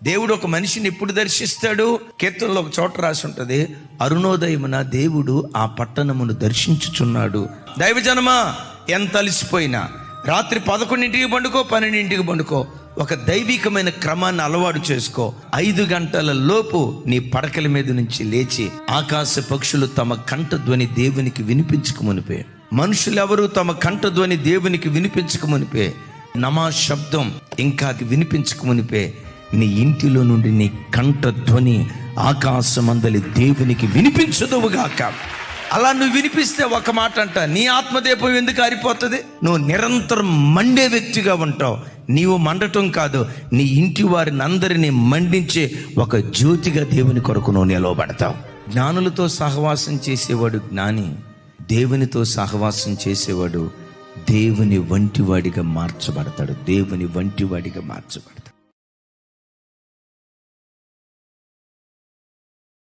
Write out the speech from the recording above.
దేవుడు ఒక మనిషిని ఎప్పుడు దర్శిస్తాడు? కీర్తనలో ఒక చోట రాసి ఉంటుంది, అరుణోదయమున దేవుడు ఆ పట్టణమును దర్శించుచున్నాడు. దైవజనమా, ఎంత అలసిపోయినా రాత్రి 11ంటికి పండుకో, 12ంటికి పండుకో, ఒక దైవికమైన క్రమాన్ని అలవాటు చేసుకో. 5 గంటల లోపు నీ పడకల మీద నుంచి లేచి ఆకాశ పక్షులు తమ కంఠ ధ్వని దేవునికి వినిపించుకుమునిపే, మనుషులెవరూ తమ కంఠ ధ్వని దేవునికి వినిపించుకుమునిపే, నమాజ్ శబ్దం ఇంకా వినిపించుకుమునిపే నీ ఇంటిలో నుండి నీ కంఠ ధ్వని ఆకాశమందలి దేవునికి వినిపించదువుగాక. అలా నువ్వు వినిపిస్తే ఒక మాట అంట, నీ ఆత్మదీపం ఎందుకు ఆరిపోతుంది? నువ్వు నిరంతరం మండే వ్యక్తిగా ఉంటావు. నీవు మండటం కాదు, నీ ఇంటి వారిని అందరినీ మండించే ఒక జ్యోతిగా దేవుని కొరకు నువ్వు నిలవబడతావు. జ్ఞానులతో సహవాసం చేసేవాడు జ్ఞాని, దేవునితో సహవాసం చేసేవాడు దేవుని వంటివాడిగా మార్చబడతాడు. దేవుని వంటివాడిగా మార్చబడతాడు.